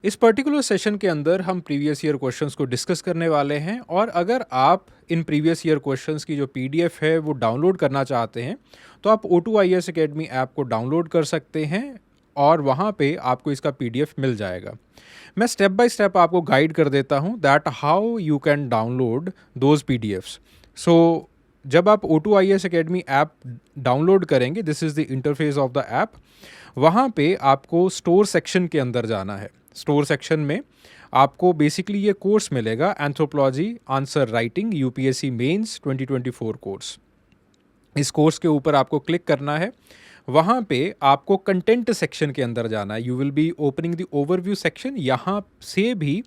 इस particular session के अंदर हम प्रीवियस ईयर क्वेश्चंस को डिस्कस करने वाले हैं और अगर आप इन प्रीवियस ईयर क्वेश्चंस की जो पीडीएफ है वो डाउनलोड करना चाहते हैं तो आप O2IAS Academy ऐप को डाउनलोड कर सकते हैं और वहाँ पे आपको इसका पीडीएफ मिल जाएगा। मैं स्टेप बाय स्टेप आपको गाइड कर देता हूँ that how you can download those PDFs. So जब आप O2IAS Academy ऐप डाउनलोड करेंगे, this is the interface of the app. वहाँ पे आपको स्टोर सेक्शन के अंदर जाना है। स्टोर सेक्शन में आपको बेसिकली ये कोर्स मिलेगा, anthropology answer writing UPSC mains 2024 course. इस कोर्स के ऊपर आपको क्लिक करना है। वहाँ पे आपको कंटेंट सेक्शन के अंदर जाना है। You will be opening the overview section. यहाँ से भी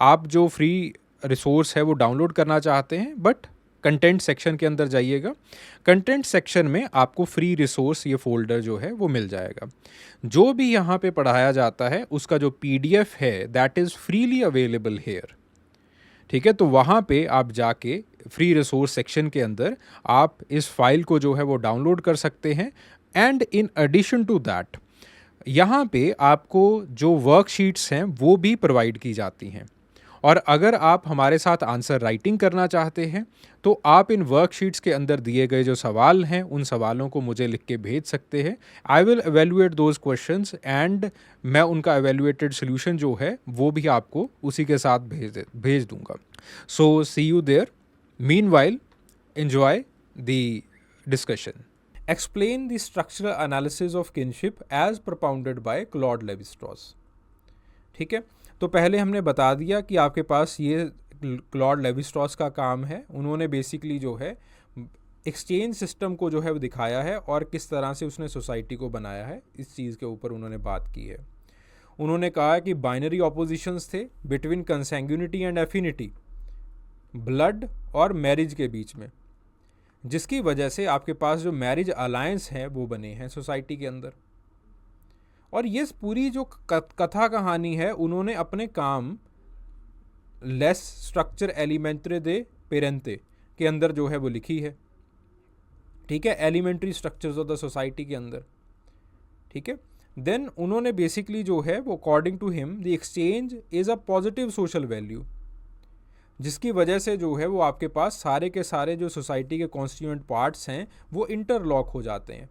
आप जो फ्री रिसोर्स है वो डाउनलोड करना चाहते हैं, बट कंटेंट सेक्शन के अंदर जाइएगा। कंटेंट सेक्शन में आपको फ्री रिसोर्स ये फोल्डर जो है वो मिल जाएगा। जो भी यहाँ पे पढ़ाया जाता है उसका जो पीडीएफ है that is freely available hair. ठीक है, तो वहाँ पे आप जाके फ्री रिसोर्स सेक्शन के अंदर आप इस फाइल को जो है वो डाउनलोड कर सकते हैं। And in addition to that यहाँ पे आपको जो वर्कशीट्स हैं वो भी प्रोवाइड की जाती हैं। और अगर आप हमारे साथ आंसर राइटिंग करना चाहते हैं तो आप इन वर्कशीट्स के अंदर दिए गए जो सवाल हैं उन सवालों को मुझे लिख के भेज सकते हैं। I will evaluate those questions and मैं उनका एवेल्युएटेड सोल्यूशन जो है वो भी आपको उसी के साथ भेज दूंगा। So see you there. Meanwhile enjoy the discussion. Explain the structural analysis of kinship as propounded by Claude Levi-Strauss. ठीक है, तो पहले हमने बता दिया कि आपके पास ये क्लॉड लेवी-स्ट्रॉस का काम है। उन्होंने बेसिकली जो है एक्सचेंज सिस्टम को जो है वो दिखाया है और किस तरह से उसने सोसाइटी को बनाया है, इस चीज़ के ऊपर उन्होंने बात की है। उन्होंने कहा कि बाइनरी ऑपोजिशंस थे बिटवीन कंसैंग्यूनिटी एंड एफिनिटी, ब्लड और मैरिज के बीच में, जिसकी वजह से आपके पास जो मैरिज अलायंस हैं वो बने हैं सोसाइटी के अंदर। और ये पूरी जो कथा कहानी है उन्होंने अपने काम लेस स्ट्रक्चर एलिमेंट्रे दे पेरेंटे के अंदर जो है वो लिखी है। ठीक है, elementary structures of the society के अंदर। ठीक है, देन उन्होंने बेसिकली जो है वो according to him the exchange is a positive social value, जिसकी वजह से जो है वो आपके पास सारे के सारे जो सोसाइटी के कॉन्स्टिट्यूएंट पार्ट्स हैं वो इंटरलॉक हो जाते हैं।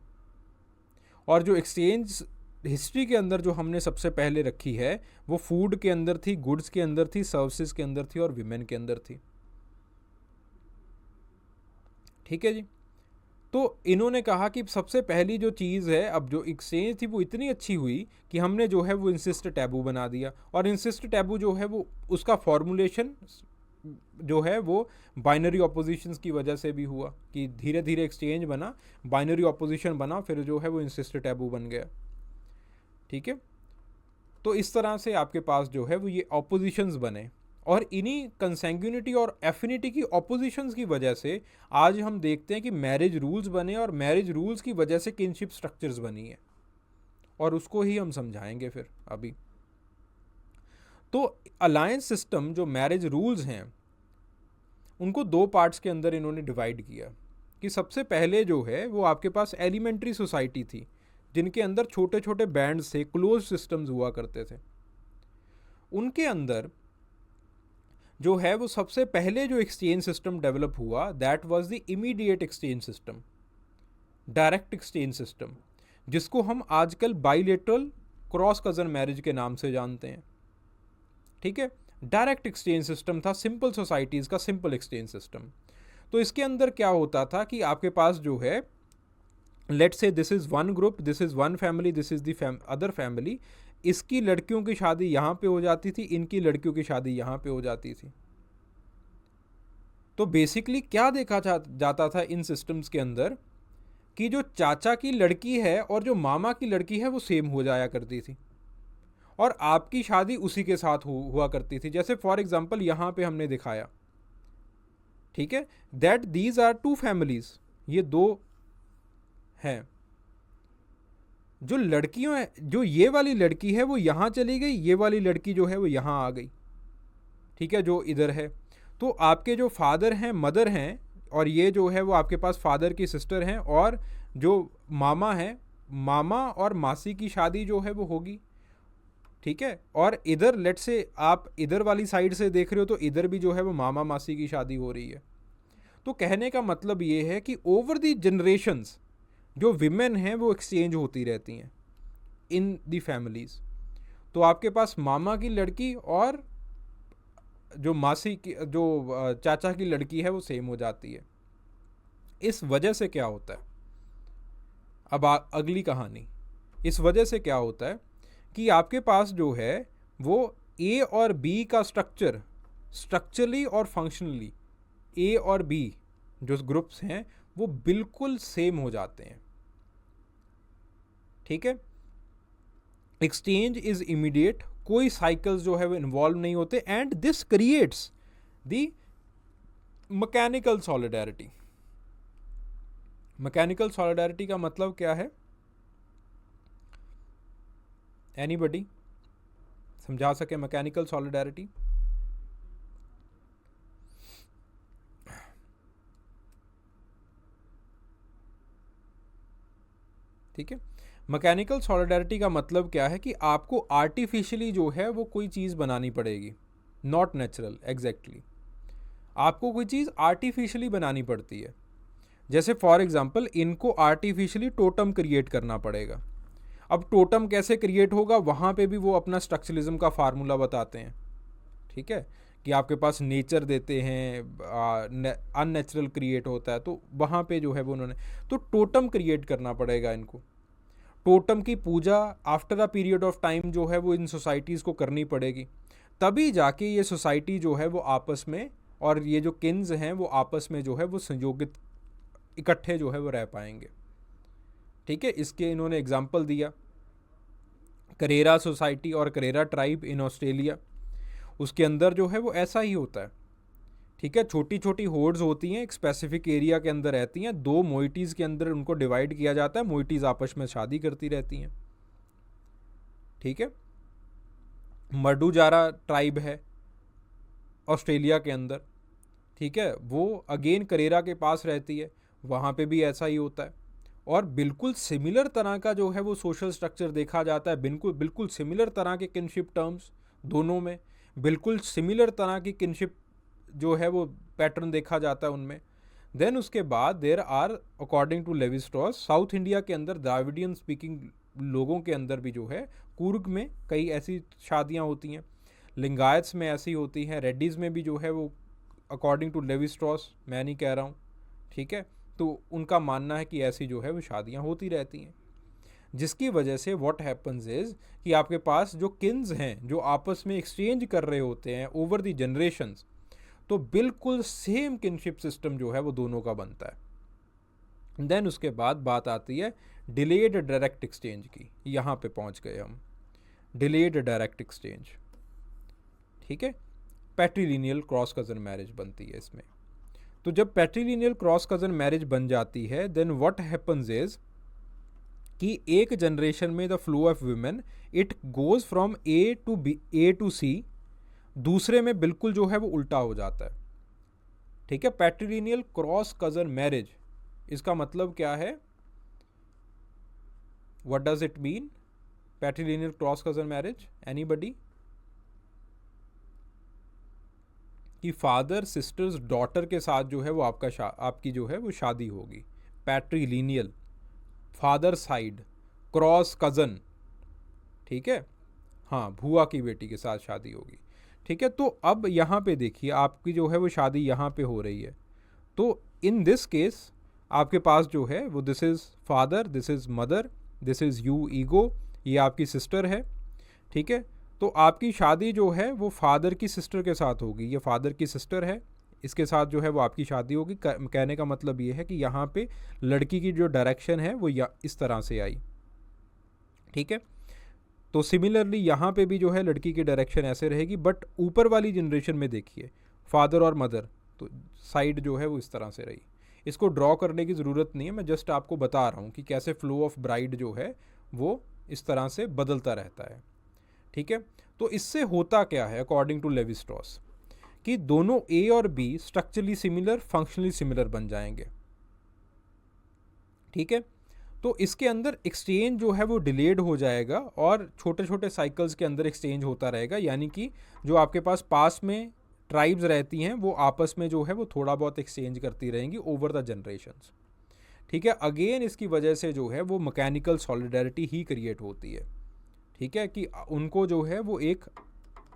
और जो एक्सचेंज हिस्ट्री के अंदर जो हमने सबसे पहले रखी है वो फूड के अंदर थी, गुड्स के अंदर थी, सर्विसेज के अंदर थी और विमेन के अंदर थी। ठीक है जी, तो इन्होंने कहा कि सबसे पहली जो चीज़ है, अब जो एक्सचेंज थी वो इतनी अच्छी हुई कि हमने जो है वो इंसिस्ट टैबू बना दिया। और इंसिस्ट टैबू जो है वो उसका फॉर्मुलेशन जो है वो बाइनरी ऑपोजिशंस की वजह से भी हुआ कि धीरे धीरे एक्सचेंज बना, बाइनरी ऑपोजिशन बना, फिर जो है वो इंसिस्ट टैबू बन गया। ठीक है, तो इस तरह से आपके पास जो है वो ये ऑपोजिशंस बने और इन्हीं कंसैंग्यूनिटी और एफिनिटी की ऑपोजिशंस की वजह से आज हम देखते हैं कि मैरिज रूल्स बने और मैरिज रूल्स की वजह से किनशिप स्ट्रक्चर्स बनी है और उसको ही हम समझाएंगे फिर अभी। तो अलायंस सिस्टम जो मैरिज रूल्स हैं उनको दो पार्ट्स के अंदर इन्होंने डिवाइड किया कि सबसे पहले जो है वो आपके पास एलिमेंट्री सोसाइटी थी जिनके अंदर छोटे छोटे बैंड्स थे, क्लोज सिस्टम्स हुआ करते थे। उनके अंदर जो है वो सबसे पहले जो एक्सचेंज सिस्टम डेवलप हुआ that was the immediate exchange system, direct exchange system, जिसको हम आजकल बाइलेटरल क्रॉस कजन मैरिज के नाम से जानते हैं। ठीक है, डायरेक्ट एक्सचेंज सिस्टम था सिंपल सोसाइटीज़ का सिंपल एक्सचेंज सिस्टम। तो इसके अंदर क्या होता था कि आपके पास जो है let's say this is one group, this is one family, this is the other family. इसकी लड़कियों की शादी यहाँ पे हो जाती थी, इनकी लड़कियों की शादी यहाँ पे हो जाती थी। तो बेसिकली क्या देखा जाता था इन सिस्टम्स के अंदर कि जो चाचा की लड़की है और जो मामा की लड़की है वो सेम हो जाया करती थी और आपकी शादी उसी के साथ हुआ करती थी। जैसे फॉर एग्जांपल यहाँ पे हमने दिखाया, ठीक है, that these are two families, ये दो हैं। जो लड़कियों है, जो ये वाली लड़की है वो यहाँ चली गई, ये वाली लड़की जो है वो यहाँ आ गई। ठीक है, जो इधर है, तो आपके जो फादर हैं, मदर हैं, और ये जो है वो आपके पास फादर की सिस्टर हैं, और जो मामा है, मामा और मासी की शादी जो है वो होगी। ठीक है। और इधर लेट से आप इधर वाली साइड से देख रहे हो तो इधर भी जो है वो मामा मासी की शादी हो रही है। तो कहने का मतलब ये है कि ओवर द जनरेशन्स जो विमेन हैं वो एक्सचेंज होती रहती हैं इन दी फैमिलीज़। तो आपके पास मामा की लड़की और जो मासी की जो चाचा की लड़की है वो सेम हो जाती है। इस वजह से क्या होता है, अब अगली कहानी, इस वजह से क्या होता है कि आपके पास जो है वो ए और बी का स्ट्रक्चर स्ट्रक्चरली और फंक्शनली ए और बी जो ग्रुप्स हैं वो बिल्कुल सेम हो जाते हैं। ठीक है, एक्सचेंज इज इमीडिएट, कोई साइकिल्स जो है वो इन्वॉल्व नहीं होते, and this creates the mechanical solidarity. Mechanical solidarity का मतलब क्या है, एनीबडी समझा सके मैकेनिकल सॉलिडारिटी? ठीक है, मैकेनिकल सॉलिडारिटी का मतलब क्या है कि आपको आर्टिफिशियली जो है वो कोई चीज़ बनानी पड़ेगी, नॉट नेचुरल। एग्जैक्टली आपको कोई चीज़ आर्टिफिशियली बनानी पड़ती है। जैसे फॉर एग्जांपल इनको आर्टिफिशियली टोटम क्रिएट करना पड़ेगा। अब टोटम कैसे क्रिएट होगा, वहाँ पे भी वो अपना स्ट्रक्चरलिज्म का फार्मूला बताते हैं। ठीक है, कि आपके पास नेचर देते हैं, अननेचुरल क्रिएट होता है, तो वहाँ पे जो है वो उन्होंने तो टोटम क्रिएट करना पड़ेगा इनको। टोटम की पूजा after a period of time जो है वो इन सोसाइटीज़ को करनी पड़ेगी, तभी जाके ये सोसाइटी जो है वो आपस में, और ये जो किन्स हैं वो आपस में जो है वो संयोगित इकट्ठे जो है वो रह पाएंगे। ठीक है, इसके इन्होंने एग्जाम्पल दिया करेरा सोसाइटी और करेरा ट्राइब इन ऑस्ट्रेलिया। उसके अंदर जो है वो ऐसा ही होता है। ठीक है, छोटी छोटी होर्ड्स होती हैं, एक स्पेसिफिक एरिया के अंदर रहती हैं, दो मोइटीज़ के अंदर उनको डिवाइड किया जाता है, मोइटीज़ आपस में शादी करती रहती हैं। ठीक है, मडुजारा ट्राइब है ऑस्ट्रेलिया के अंदर। ठीक है, वो अगेन करेरा के पास रहती है, वहाँ पे भी ऐसा ही होता है, और बिल्कुल सिमिलर तरह का जो है वो सोशल स्ट्रक्चर देखा जाता है। बिल्कुल बिल्कुल सिमिलर तरह के किनशिप टर्म्स दोनों में, बिल्कुल सिमिलर तरह की किनशिप जो है वो पैटर्न देखा जाता है उनमें। देन उसके बाद there are according to Levi Strauss South India के अंदर द्राविडियन स्पीकिंग लोगों के अंदर भी जो है कूर्ग में कई ऐसी शादियाँ होती हैं, लिंगायत्स में ऐसी होती हैं, रेड्डीज़ में भी जो है वो अकॉर्डिंग टू लेवी स्ट्रॉस, मैं नहीं कह रहा हूँ। ठीक है, तो उनका मानना है कि ऐसी जो है वो शादियाँ होती रहती हैं, जिसकी वजह से व्हाट हैपन्स इज़ कि आपके पास जो किन्स हैं जो आपस में एक्सचेंज कर रहे होते हैं ओवर द जनरेशन्स, तो बिल्कुल सेम किनशिप सिस्टम जो है वो दोनों का बनता है। देन उसके बाद बात आती है डिलेड डायरेक्ट एक्सचेंज की। यहाँ पे पहुँच गए हम, डिलेड डायरेक्ट एक्सचेंज। ठीक है, पैट्रीलिनियल क्रॉस कज़न मैरिज बनती है इसमें। तो जब पैट्रीलिनियल क्रॉस कज़न मैरिज बन जाती है, देन व्हाट हैपन्स इज कि एक जनरेशन में the flow of women it goes from A to C, दूसरे में बिल्कुल जो है वो उल्टा हो जाता है। ठीक है, पैट्रीलिनियल क्रॉस कज़न मैरिज, इसका मतलब क्या है, what does it mean patrilineal cross cousin marriage? Anybody? कि फादर सिस्टर्स डॉटर के साथ जो है वो आपकी जो है वो शादी होगी। पैट्रीलिनियल, फादर साइड, क्रॉस कज़न। ठीक है, हाँ, भूआ की बेटी के साथ शादी होगी। ठीक है, तो अब यहाँ पे देखिए आपकी जो है वो शादी यहाँ पे हो रही है, तो इन दिस केस आपके पास जो है वो this is father, this is mother, this is you ego, ये आपकी सिस्टर है। ठीक है, तो आपकी शादी जो है वो फादर की सिस्टर के साथ होगी, ये फादर की सिस्टर है, इसके साथ जो है वो आपकी शादी होगी। कहने का मतलब ये है कि यहाँ पे लड़की की जो डायरेक्शन है वो इस तरह से आई। ठीक है, तो सिमिलरली यहाँ पे भी जो है लड़की की डायरेक्शन ऐसे रहेगी, बट ऊपर वाली जनरेशन में देखिए फादर और मदर, तो साइड जो है वो इस तरह से रही। इसको ड्रॉ करने की ज़रूरत नहीं है, मैं जस्ट आपको बता रहा हूँ कि कैसे फ्लो ऑफ ब्राइड जो है वो इस तरह से बदलता रहता है। ठीक है, तो इससे होता क्या है अकॉर्डिंग टू लेवी स्ट्रॉस कि दोनों ए और B structurally similar, functionally similar बन जाएंगे। ठीक है, तो इसके अंदर एक्सचेंज जो है वो डिलेड हो जाएगा और छोटे छोटे साइकिल्स के अंदर एक्सचेंज होता रहेगा, यानी कि जो आपके पास में ट्राइब्स रहती हैं वो आपस में जो है वो थोड़ा बहुत एक्सचेंज करती रहेंगी ओवर द जनरेशन्स। ठीक है, अगेन इसकी वजह से जो है वो मैकेनिकल सॉलिडारिटी ही क्रिएट होती है। ठीक है, कि उनको जो है वो एक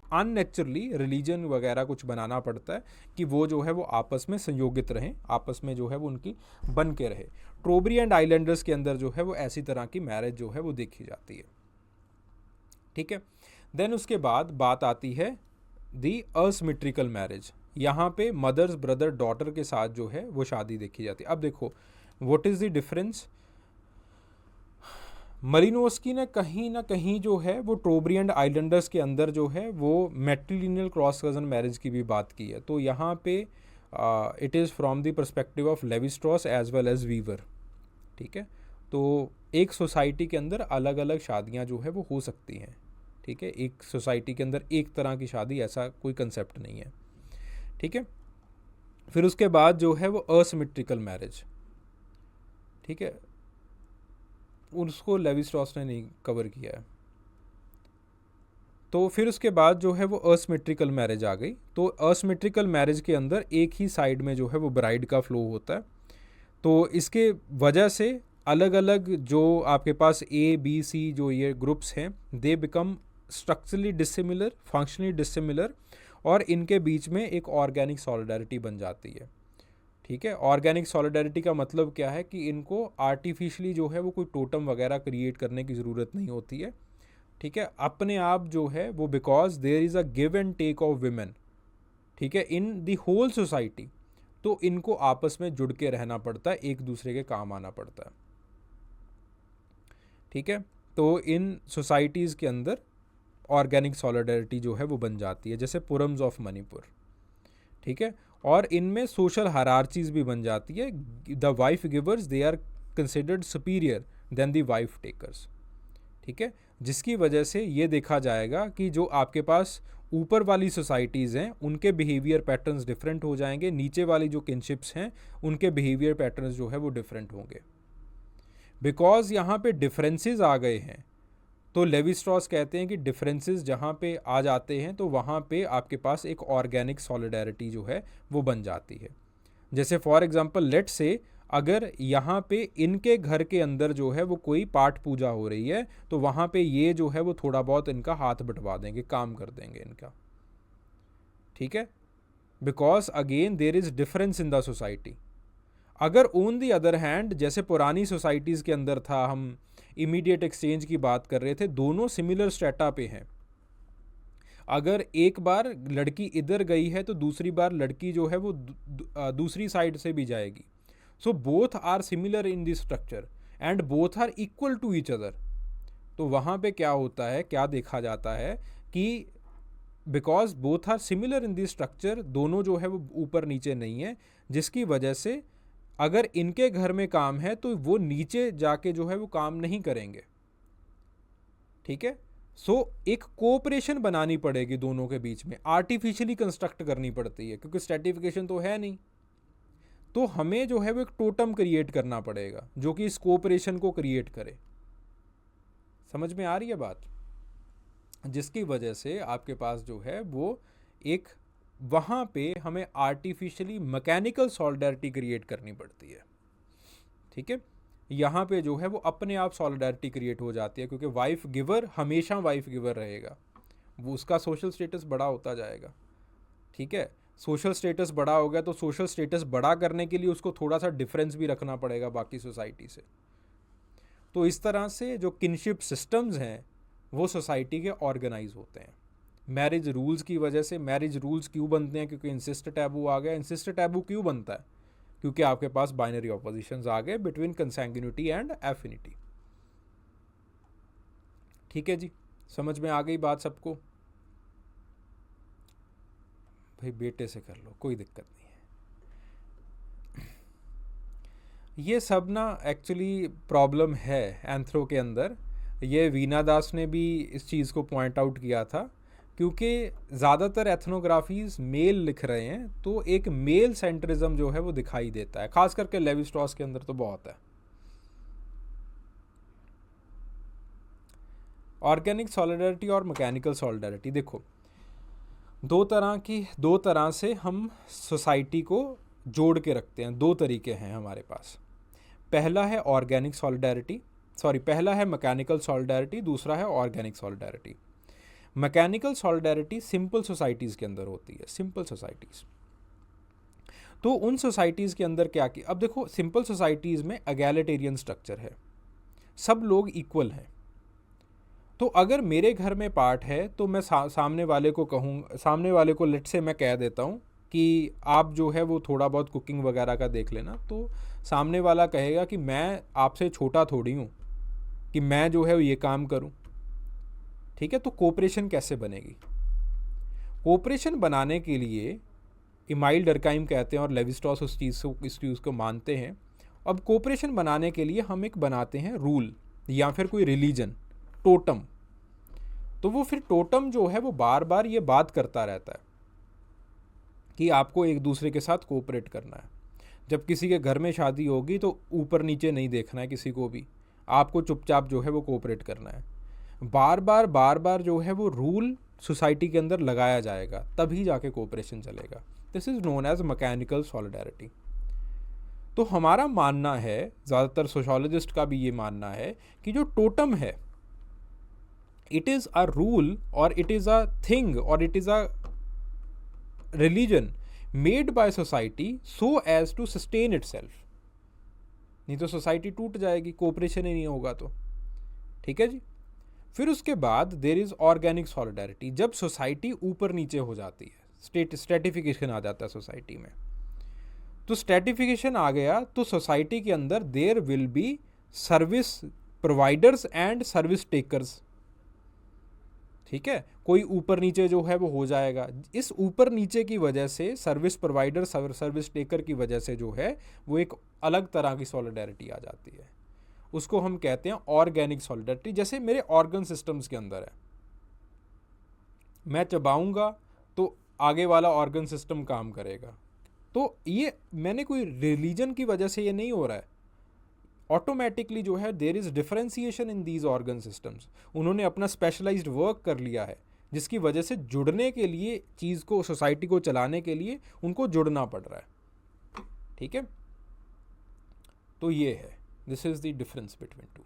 अननेचुरली रिलीजन वगैरह कुछ बनाना पड़ता है कि वो जो है वो आपस में संयोगित रहें, आपस में जो है वो उनकी बन के रहे। ट्रोबरी एंड आइलैंडर्स के अंदर जो है वो ऐसी तरह की मैरिज जो है वो देखी जाती है। ठीक है, देन उसके बाद बात आती है दी असिमेट्रिकल मैरिज। यहाँ पे मदर्स ब्रदर डॉटर के साथ जो है वो शादी देखी जाती है। अब देखो व्हाट इज़ द डिफरेंस। मलिनोव्स्की ने कहीं ना कहीं जो है वो ट्रोबरी एंड आइलैंडर्स के अंदर जो है वो मैट्रिलिनियल क्रॉस कज़न मैरिज की भी बात की है। तो यहाँ पे it is from the perspective of Levi Strauss as well as Weaver. ठीक है, तो एक सोसाइटी के अंदर अलग अलग शादियाँ जो है वो हो सकती हैं। ठीक है, एक सोसाइटी के अंदर एक तरह की शादी ऐसा कोई कंसेप्ट नहीं है। ठीक है, फिर उसके बाद जो है वो असिमेट्रिकल मैरिज। ठीक है, उसको लेवी स्ट्रॉस ने नहीं कवर किया है। तो फिर उसके बाद जो है वो असिमेट्रिकल मैरिज आ गई। तो असिमेट्रिकल मैरिज के अंदर एक ही साइड में जो है वो ब्राइड का फ्लो होता है। तो इसके वजह से अलग अलग जो आपके पास ABC जो ये ग्रुप्स हैं they become structurally dissimilar, functionally dissimilar, और इनके बीच में एक ऑर्गेनिक सॉलिडारिटी बन जाती है। ठीक है, ऑर्गेनिक सॉलिडारिटी का मतलब क्या है कि इनको आर्टिफिशियली जो है वो कोई टोटम वगैरह क्रिएट करने की ज़रूरत नहीं होती है। ठीक है, अपने आप जो है वो because there is a give and take of women. ठीक है, इन द होल सोसाइटी, तो इनको आपस में जुड़ के रहना पड़ता है, एक दूसरे के काम आना पड़ता है। ठीक है, तो इन सोसाइटीज़ के अंदर ऑर्गेनिक सॉलिडारिटी जो है वो बन जाती है, जैसे पुरम्स ऑफ मणिपुर। ठीक है, और इनमें सोशल हायरार्चीज भी बन जाती है। The wife givers they are considered superior than the wife takers. ठीक है, जिसकी वजह से ये देखा जाएगा कि जो आपके पास ऊपर वाली सोसाइटीज़ हैं उनके बिहेवियर पैटर्न्स डिफरेंट हो जाएंगे, नीचे वाली जो किनशिप्स हैं उनके बिहेवियर पैटर्न्स जो है वो डिफरेंट होंगे। बिकॉज यहाँ पे डिफरेंसेस आ गए हैं, तो लेवी स्ट्रॉस कहते हैं कि डिफरेंसेस जहाँ पे आ जाते हैं तो वहाँ पे आपके पास एक ऑर्गेनिक सॉलिडारिटी जो है वो बन जाती है। जैसे फॉर एग्जांपल लेट से अगर यहाँ पे इनके घर के अंदर जो है वो कोई पाठ पूजा हो रही है तो वहाँ पे ये जो है वो थोड़ा बहुत इनका हाथ बंटवा देंगे, काम कर देंगे इनका। ठीक है, because again there is difference in the society. अगर ऑन दी अदर हैंड जैसे पुरानी सोसाइटीज़ के अंदर था, हम इमीडिएट एक्सचेंज की बात कर रहे थे, दोनों सिमिलर स्टेटा पे हैं। अगर एक बार लड़की इधर गई है तो दूसरी बार लड़की जो है वो दूसरी साइड से भी जाएगी। So both are similar in this structure and both are equal to each other. तो वहाँ पे क्या होता है, क्या देखा जाता है कि because both are similar in this structure, दोनों जो है वो ऊपर नीचे नहीं है, जिसकी वजह से अगर इनके घर में काम है तो वो नीचे जाके जो है वो काम नहीं करेंगे। ठीक है, सो एक कोऑपरेशन बनानी पड़ेगी दोनों के बीच में, आर्टिफिशियली कंस्ट्रक्ट करनी पड़ती है क्योंकि स्ट्रेटिफिकेशन तो है नहीं। तो हमें जो है वो एक टोटम क्रिएट करना पड़ेगा जो कि इस कोऑपरेशन को क्रिएट करे। समझ में आ रही है बात? जिसकी वजह से आपके पास जो है वो एक वहाँ पे हमें आर्टिफिशियली मैकेनिकल सॉलिडारिटी क्रिएट करनी पड़ती है। ठीक है, यहाँ पे जो है वो अपने आप सॉलिडारिटी क्रिएट हो जाती है क्योंकि वाइफ गिवर हमेशा वाइफ गिवर रहेगा, वो उसका सोशल स्टेटस बड़ा होता जाएगा। ठीक है, सोशल स्टेटस बड़ा हो गया तो सोशल स्टेटस बड़ा करने के लिए उसको थोड़ा सा डिफरेंस भी रखना पड़ेगा बाकी सोसाइटी से। तो इस तरह से जो किनशिप सिस्टम्स हैं वो सोसाइटी के ऑर्गेनाइज होते हैं। मैरिज रूल्स की वजह से, मैरिज रूल्स क्यों बनते हैं? क्योंकि इंसिस्ट टैबू आ गया। इंसिस्ट टैबू क्यों बनता है? क्योंकि आपके पास बाइनरी ऑपोजिशंस आ गए बिटवीन कंसैंग्युनिटी एंड एफिनिटी। ठीक है जी, समझ में आ गई बात सबको? भाई बेटे से कर लो, कोई दिक्कत नहीं है। ये सब ना एक्चुअली प्रॉब्लम है एंथ्रो के अंदर। ये वीना दास ने भी इस चीज़ को पॉइंट आउट किया था क्योंकि ज़्यादातर एथनोग्राफीज मेल लिख रहे हैं तो एक मेल सेंट्रिज्म जो है वो दिखाई देता है, खास करके लेवी स्ट्रॉस के अंदर तो बहुत है। ऑर्गेनिक सॉलिडरिटी और मैकेनिकल सॉलिडरिटी, देखो दो तरह से हम सोसाइटी को जोड़ के रखते हैं। दो तरीके हैं हमारे पास। पहला है ऑर्गेनिक सॉलिडरिटी, पहला है मैकेनिकल सॉलिडरिटी, दूसरा है organic solidarity. Mechanical solidarity simple societies के अंदर होती है, सिंपल सोसाइटीज़। तो उन सोसाइटीज़ के अंदर क्या कि अब देखो सिंपल सोसाइटीज़ में एगैलिटेरियन स्ट्रक्चर है, सब लोग इक्वल हैं। तो अगर मेरे घर में पार्ट है तो मैं सामने वाले को लेट से मैं कह देता हूँ कि आप जो है वो थोड़ा बहुत कुकिंग वगैरह का देख लेना, तो सामने वाला कहेगा कि मैं आपसे छोटा थोड़ी हूँ कि मैं जो है ये काम करूँ। ठीक है, तो कोऑपरेशन कैसे बनेगी? कोऑपरेशन बनाने के लिए इमाइल डरकाइम कहते हैं और लेवी स्ट्रॉस इस चीज़ को मानते हैं। अब कोऑपरेशन बनाने के लिए हम एक बनाते हैं रूल या फिर कोई रिलीजन, टोटम। तो वो फिर टोटम जो है वो बार बार ये बात करता रहता है कि आपको एक दूसरे के साथ कोऑपरेट करना है। जब किसी के घर में शादी होगी तो ऊपर नीचे नहीं देखना है किसी को भी, आपको चुपचाप जो है वो कोऑपरेट करना है। बार बार जो है वो रूल सोसाइटी के अंदर लगाया जाएगा, तभी जाके कोऑपरेशन चलेगा। This is known as mechanical solidarity. तो हमारा मानना है, ज़्यादातर सोशोलॉजिस्ट का भी ये मानना है कि जो टोटम है, इट इज़ अ रूल और इट इज़ अ थिंग और it is a religion made by society so as to sustain itself. नहीं तो सोसाइटी टूट जाएगी, कोऑपरेशन ही नहीं होगा तो। ठीक है जी। फिर उसके बाद देयर इज़ ऑर्गेनिक सॉलिडरिटी, जब सोसाइटी ऊपर नीचे हो जाती है, स्ट्रेटिफिकेशन आ जाता है सोसाइटी में। तो स्ट्रेटिफिकेशन आ गया तो सोसाइटी के अंदर there will be service providers and service takers. ठीक है, कोई ऊपर नीचे जो है वो हो जाएगा। इस ऊपर नीचे की वजह से, सर्विस प्रोवाइडर सर्विस टेकर की वजह से जो है वो एक अलग तरह की सॉलिडरिटी आ जाती है। उसको हम कहते हैं ऑर्गेनिक सॉलिडरिटी। जैसे मेरे ऑर्गन सिस्टम्स के अंदर है, मैं चबाऊंगा तो आगे वाला ऑर्गन सिस्टम काम करेगा। तो ये मैंने कोई रिलीजन की वजह से ये नहीं हो रहा है, ऑटोमेटिकली जो है there is differentiation in these organ systems. उन्होंने अपना स्पेशलाइज्ड वर्क कर लिया है, जिसकी वजह से जुड़ने के लिए, चीज़ को, सोसाइटी को चलाने के लिए उनको जुड़ना पड़ रहा है। ठीक है, तो ये है, this is the difference between two.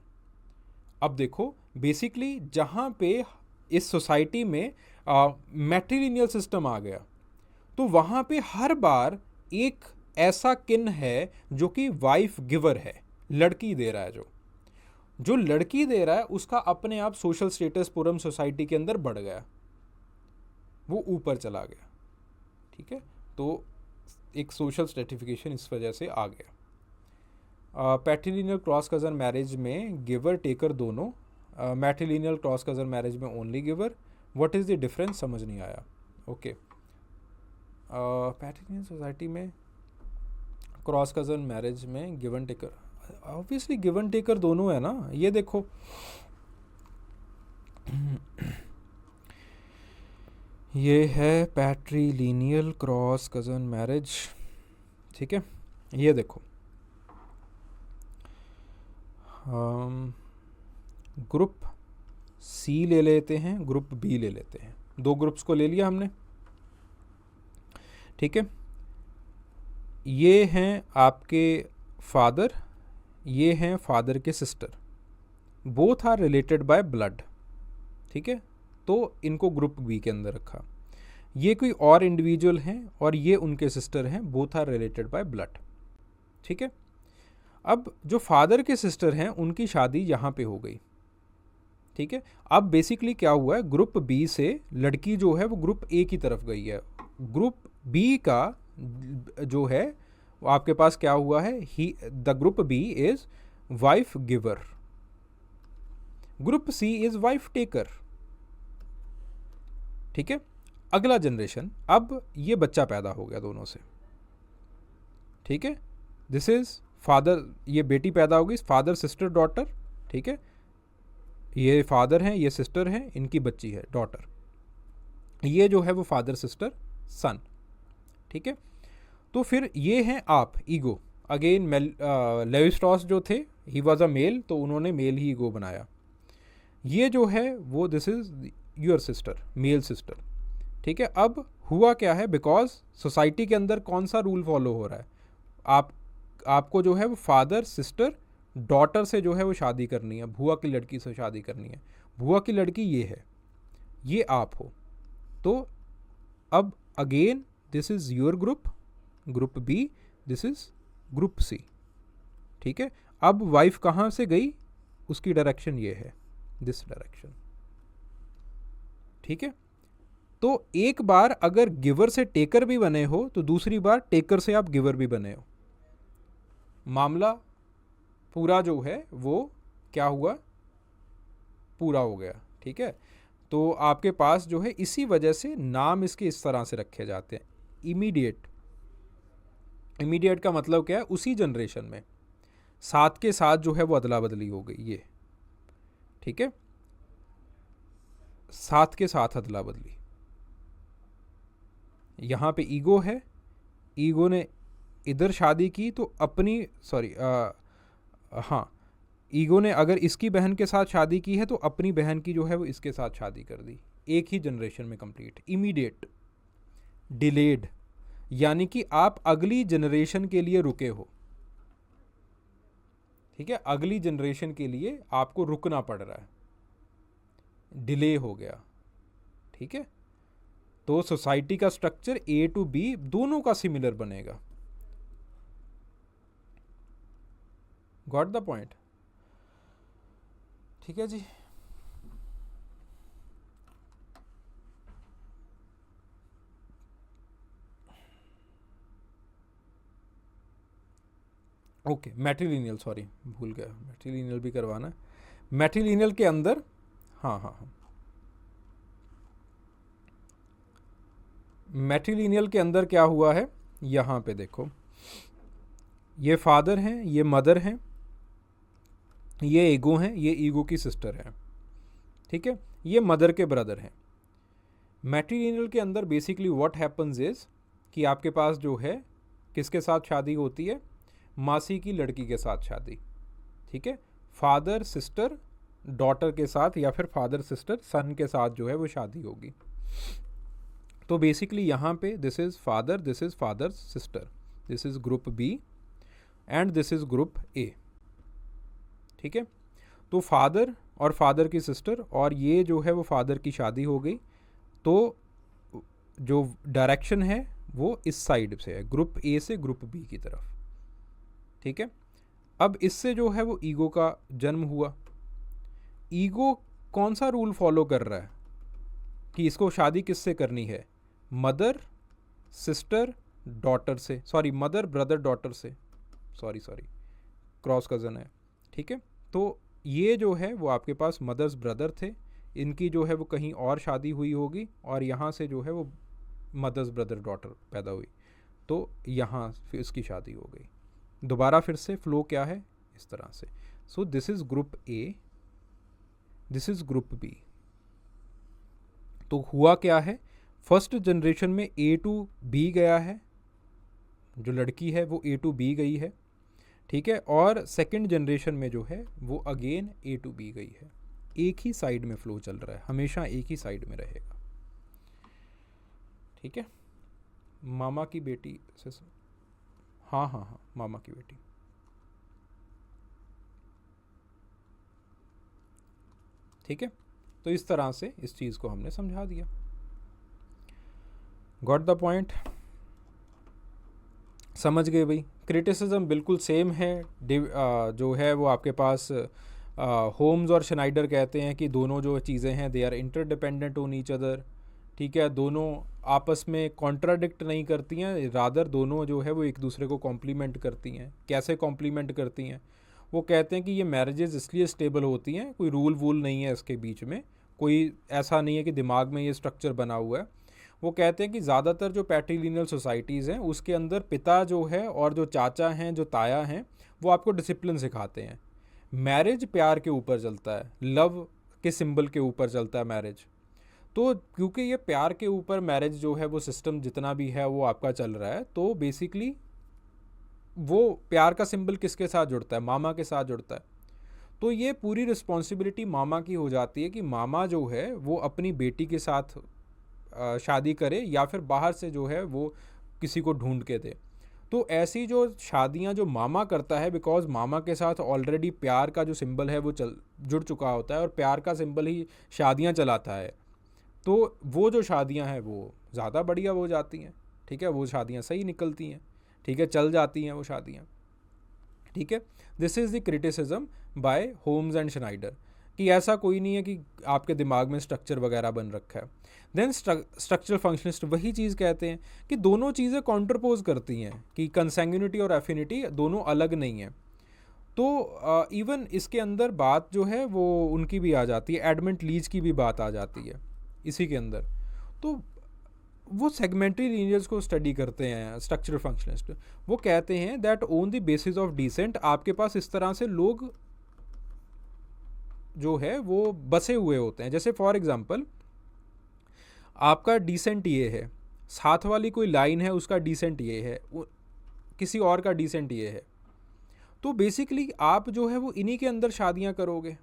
अब देखो बेसिकली जहाँ पे इस सोसाइटी में मैट्रिलिनियल सिस्टम आ गया, तो वहाँ पे हर बार एक ऐसा किन है जो कि वाइफ गिवर है, लड़की दे रहा है। जो लड़की दे रहा है उसका अपने आप सोशल स्टेटस पूरम सोसाइटी के अंदर बढ़ गया, वो ऊपर चला गया। ठीक है, तो एक सोशल स्ट्रेटिफिकेशन इस वजह से आ गया। पैट्रिलिनियल क्रॉस कज़न मैरिज में गिवर टेकर दोनों, मैट्रिलिनियल क्रॉस कज़न मैरिज में only giver. What is the difference, समझ नहीं आया। ओके, पैट्रिलिनियल सोसाइटी में क्रॉस कज़न मैरिज में given taker, obviously given taker दोनों है ना। ये देखो ये है पैट्रिलिनियल क्रॉस कज़न मैरिज। ठीक है, ये देखो ग्रुप सी ले लेते हैं, ग्रुप बी ले लेते हैं। दो ग्रुप्स को ले लिया हमने। ठीक है, ये हैं आपके फादर, ये हैं फादर के sister, both are related by blood. ठीक है, तो इनको ग्रुप बी के अंदर रखा। ये कोई और इंडिविजुअल हैं और ये उनके सिस्टर हैं, both are related by blood. ठीक है, अब जो फादर के सिस्टर हैं उनकी शादी यहाँ पे हो गई। ठीक है, अब बेसिकली क्या हुआ है, ग्रुप बी से लड़की जो है वो ग्रुप ए की तरफ गई है। ग्रुप बी का जो है वो आपके पास क्या हुआ है, ही the group B is wife giver, group C is wife taker. ठीक है, अगला जनरेशन, अब ये बच्चा पैदा हो गया दोनों से। ठीक है, दिस इज फादर, ये बेटी पैदा हो गई, फादर सिस्टर डॉटर। ठीक है, ये फादर हैं, ये सिस्टर हैं, इनकी बच्ची है डॉटर। ये जो है वो फादर सिस्टर सन। ठीक है, तो फिर ये हैं आप, ईगो। अगेन लेवी स्ट्रॉस जो थे, ही वॉज अ मेल, तो उन्होंने मेल ही ईगो बनाया। ये जो है वो this is your sister, male sister. ठीक है, अब हुआ क्या है, बिकॉज सोसाइटी के अंदर कौन सा रूल फॉलो हो रहा है, आपको जो है वो फादर सिस्टर डॉटर से जो है वो शादी करनी है, भुआ की लड़की से शादी करनी है। भुआ की लड़की ये है, ये आप हो। तो अब again this is your group, group B, this is group C. ठीक है, अब वाइफ कहाँ से गई, उसकी डायरेक्शन ये है, दिस डायरेक्शन। ठीक है, तो एक बार अगर गिवर से टेकर भी बने हो तो दूसरी बार टेकर से आप गिवर भी बने हो। मामला पूरा जो है वो क्या हुआ, पूरा हो गया। ठीक है, तो आपके पास जो है इसी वजह से नाम इसके इस तरह से रखे जाते हैं, इमीडिएट। इमीडिएट का मतलब क्या है, उसी जनरेशन में साथ के साथ जो है वो अदला बदली हो गई ये। ठीक है, साथ के साथ अदला बदली। यहाँ पे ईगो है, ईगो ने इधर शादी की तो अपनी हाँ, ईगो ने अगर इसकी बहन के साथ शादी की है तो अपनी बहन की जो है वो इसके साथ शादी कर दी, एक ही जनरेशन में कंप्लीट। इमीडिएट, डिलेड, यानी कि आप अगली जनरेशन के लिए रुके हो। ठीक है, अगली जनरेशन के लिए आपको रुकना पड़ रहा है, डिले हो गया। ठीक है, तो सोसाइटी का स्ट्रक्चर ए टू बी दोनों का सिमिलर बनेगा। Got the point? ठीक है जी। ओके, मैट्रिलिनियल, सॉरी भूल गया, मैट्रिलिनियल भी करवाना है। मैट्रिलिनियल के अंदर हाँ हाँ हाँ, मैट्रिलिनियल के अंदर क्या हुआ है, यहाँ पे देखो, ये फादर हैं, ये मदर हैं, ये ईगो हैं, ये ईगो की सिस्टर है। ठीक है, ये मदर के ब्रदर हैं। मैट्रिलिनियल के अंदर बेसिकली व्हाट हैपन्स इज कि आपके पास जो है किसके साथ शादी होती है, मासी की लड़की के साथ शादी। ठीक है, फादर सिस्टर डॉटर के साथ या फिर फादर सिस्टर सन के साथ जो है वो शादी होगी। तो बेसिकली यहाँ पे this is father, this is father sister, this is group B and this is group A. ठीक है, तो फादर और फादर की सिस्टर और ये जो है वो फादर की शादी हो गई, तो जो डायरेक्शन है वो इस साइड से है, ग्रुप ए से ग्रुप बी की तरफ। ठीक है, अब इससे जो है वो ईगो का जन्म हुआ। ईगो कौन सा रूल फॉलो कर रहा है कि इसको शादी किससे करनी है, मदर सिस्टर डॉटर से, सॉरी मदर ब्रदर डॉटर से, सॉरी क्रॉस कज़न है। ठीक है, तो ये जो है वो आपके पास मदर्स ब्रदर थे, इनकी जो है वो कहीं और शादी हुई होगी और यहाँ से जो है वो मदर्स ब्रदर डॉटर पैदा हुई, तो यहाँ फिर इसकी शादी हो गई। दोबारा फिर से फ्लो क्या है, इस तरह से। So this is group A, this is group B. तो हुआ क्या है, फर्स्ट जनरेशन में ए टू बी गया है, जो लड़की है वो ए टू बी गई है। ठीक है, और सेकंड जनरेशन में जो है वो अगेन ए टू बी गई है। एक ही साइड में फ्लो चल रहा है, हमेशा एक ही साइड में रहेगा। ठीक है, मामा की बेटी से, हाँ हाँ हाँ, मामा की बेटी। ठीक है, तो इस तरह से इस चीज़ को हमने समझा दिया। Got the point? समझ गए भाई? क्रिटिसिज्म बिल्कुल सेम है। जो है वो आपके पास होम्स और शनाइडर कहते हैं कि दोनों जो चीज़ें हैं they are interdependent on each other. ठीक है, दोनों आपस में कॉन्ट्राडिक्ट नहीं करती हैं, रादर दोनों जो है वो एक दूसरे को कॉम्प्लीमेंट करती हैं। कैसे कॉम्प्लीमेंट करती हैं? वो कहते हैं कि ये मैरिजेज़ इसलिए स्टेबल होती हैं, कोई रूल वूल नहीं है इसके बीच में, कोई ऐसा नहीं है कि दिमाग में ये स्ट्रक्चर बना हुआ है। वो कहते हैं कि ज़्यादातर जो पैट्रिलिनियल सोसाइटीज़ हैं उसके अंदर पिता जो है और जो चाचा हैं, जो ताया हैं, वो आपको डिसिप्लिन सिखाते हैं। मैरिज प्यार के ऊपर चलता है, लव के सिंबल के ऊपर चलता है मैरिज। तो क्योंकि ये प्यार के ऊपर मैरिज जो है वो सिस्टम जितना भी है वो आपका चल रहा है, तो बेसिकली वो प्यार का सिंबल किसके साथ जुड़ता है, मामा के साथ जुड़ता है। तो ये पूरी रिस्पॉन्सिबिलिटी मामा की हो जाती है कि मामा जो है वो अपनी बेटी के साथ शादी करे या फिर बाहर से जो है वो किसी को ढूंढ के दे। तो ऐसी जो शादियां जो मामा करता है, बिकॉज मामा के साथ ऑलरेडी प्यार का जो सिंबल है वो जुड़ चुका होता है और प्यार का सिंबल ही शादियां चलाता है, तो वो जो शादियां हैं वो ज़्यादा बढ़िया हो जाती हैं। ठीक है, वो शादियां सही निकलती हैं। ठीक है, चल जाती हैं वो शादियां। ठीक है, this is the criticism by Homans and Schneider कि ऐसा कोई नहीं है कि आपके दिमाग में स्ट्रक्चर वगैरह बन रखा है। देन स्ट्रक्चरल फंक्शनिस्ट वही चीज़ कहते हैं कि दोनों चीज़ें कॉन्ट्रपोज करती हैं, कि कंसैंग्यूनिटी और एफिनिटी दोनों अलग नहीं है। तो इवन इसके अंदर बात जो है वो उनकी भी आ जाती है, एडमंड लीच की भी बात आ जाती है इसी के अंदर। तो वो सेगमेंटरी लीनियर्स को स्टडी करते हैं स्ट्रक्चरल फंक्शनिस्ट। वो कहते हैं that on the basis of descent आपके पास इस तरह से लोग जो है वो बसे हुए होते हैं। जैसे फॉर एग्जांपल आपका डिसेंट ये है, साथ वाली कोई लाइन है उसका डिसेंट ये है, किसी और का डिसेंट ये है, तो बेसिकली आप जो है वो इन्हीं के अंदर शादियां करोगे।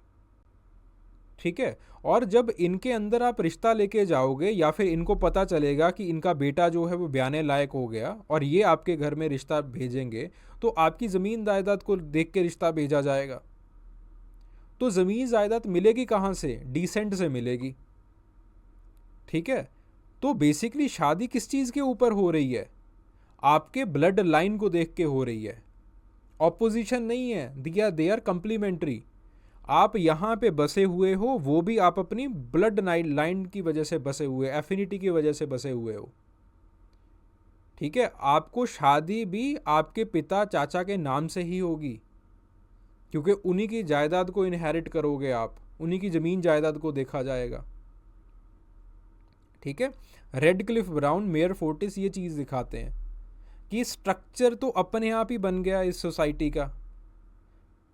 ठीक है, और जब इनके अंदर आप रिश्ता लेके जाओगे या फिर इनको पता चलेगा कि इनका बेटा जो है वो ब्याने लायक हो गया और ये आपके घर में रिश्ता भेजेंगे, तो आपकी ज़मीन जायदाद को देख के रिश्ता भेजा जाएगा। तो ज़मीन जायदाद मिलेगी कहाँ से? डिसेंट से मिलेगी। ठीक है, तो बेसिकली शादी किस चीज़ के ऊपर हो रही है? आपके ब्लड लाइन को देख के हो रही है, ऑपोजिशन नहीं है। They are complementary. आप यहाँ पे बसे हुए हो, वो भी आप अपनी ब्लड लाइन की वजह से बसे हुए, एफिनिटी की वजह से बसे हुए हो। ठीक है, आपको शादी भी आपके पिता चाचा के नाम से ही होगी, क्योंकि उन्हीं की जायदाद को इनहेरिट करोगे आप, उन्हीं की ज़मीन जायदाद को देखा जाएगा। ठीक है, रेडक्लिफ ब्राउन, मेयर फोर्टिस ये चीज़ दिखाते हैं कि स्ट्रक्चर तो अपने आप ही बन गया इस सोसाइटी का,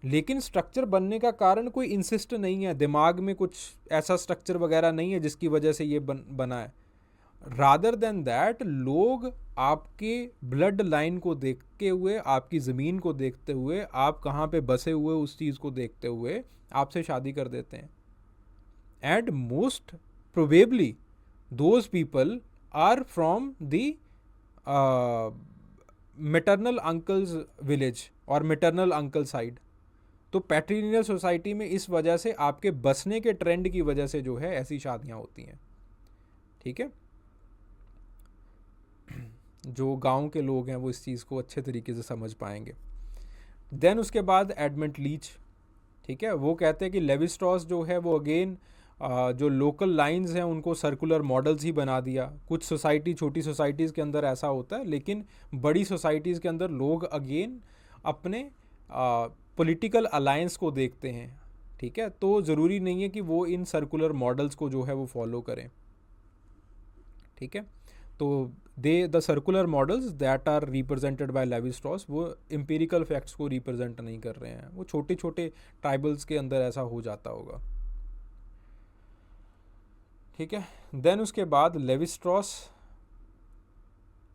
लेकिन स्ट्रक्चर बनने का कारण कोई इंसिस्ट नहीं है, दिमाग में कुछ ऐसा स्ट्रक्चर वगैरह नहीं है जिसकी वजह से ये बना है। रादर देन दैट लोग आपके ब्लड लाइन को देखते हुए, आपकी ज़मीन को देखते हुए, आप कहाँ पे बसे हुए उस चीज़ को देखते हुए आपसे शादी कर देते हैं। And most probably those people are from the maternal uncle's village और मैटरनल अंकल साइड। तो पैट्रिलिनियल सोसाइटी में इस वजह से आपके बसने के ट्रेंड की वजह से जो है ऐसी शादियां होती हैं। ठीक है, जो गांव के लोग हैं वो इस चीज़ को अच्छे तरीके से समझ पाएंगे। देन उसके बाद एडमंड लीच, ठीक है, वो कहते हैं कि लेवी स्ट्रॉस जो है वो अगेन जो लोकल लाइंस हैं उनको सर्कुलर मॉडल्स ही बना दिया। कुछ सोसाइटी, छोटी सोसाइटीज़ के अंदर ऐसा होता है, लेकिन बड़ी सोसाइटीज़ के अंदर लोग अगेन अपने पॉलिटिकल अलायंस को देखते हैं। ठीक है, तो ज़रूरी नहीं है कि वो इन सर्कुलर मॉडल्स को जो है वो फॉलो करें। ठीक है, तो the circular models that are represented by Levi Strauss वो एम्पिरिकल फैक्ट्स को रिप्रेजेंट नहीं कर रहे हैं, वो छोटे छोटे ट्राइबल्स के अंदर ऐसा हो जाता होगा। ठीक है, देन उसके बाद Levi Strauss